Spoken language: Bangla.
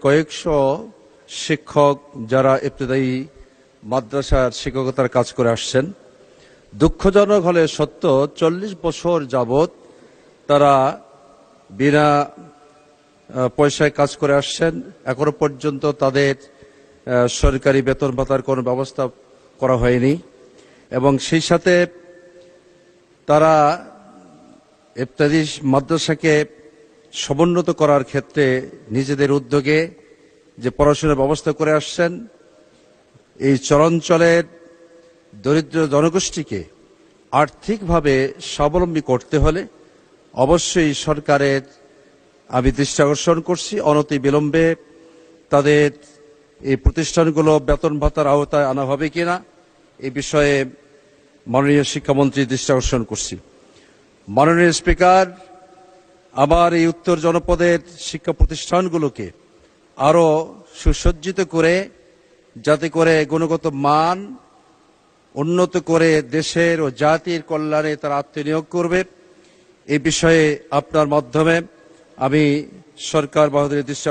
কয়েকশো শিক্ষক যারা ইবতেদায়ী মাদ্রাসার শিক্ষকতার কাজ করে আসছেন। দুঃখজনক হলে সত্য, 40 বছর যাবৎ তারা বিনা পয়সায় কাজ করে আসছেন। এখনো পর্যন্ত তাদের সরকারি বেতন ভাতার কোনো ব্যবস্থা করা হয়নি, এবং সেই সাথে তারা ইবতেদায়ী মাদ্রাসাকে সমুন্নত করার ক্ষেত্রে নিজেদের উদ্যোগে যে পড়াশোনার ব্যবস্থা করে আসছেন। এই চরাঞ্চলের দরিদ্র জনগোষ্ঠীকে আর্থিকভাবে স্বাবলম্বী করতে হলে অবশ্যই সরকারের আমি দৃষ্টি আকর্ষণ করছি, অনতিবিলম্বে তাদের এই প্রতিষ্ঠানগুলো বেতন ভাতার আওতায় আনা হবে কিনা এই বিষয়ে মাননীয় শিক্ষামন্ত্রী দৃষ্টি আকর্ষণ করছি। মাননীয় স্পিকার, আমার এই উত্তর জনপদের শিক্ষা প্রতিষ্ঠানগুলোকে আরো সুসজ্জিত করে, যাতে করে গুণগত মান উন্নত করে দেশের ও জাতির কল্যাণে তারা আত্মনিয়োগ করবে, এই বিষয়ে আপনার মাধ্যমে আমি সরকার বাহাদুরের দৃষ্টি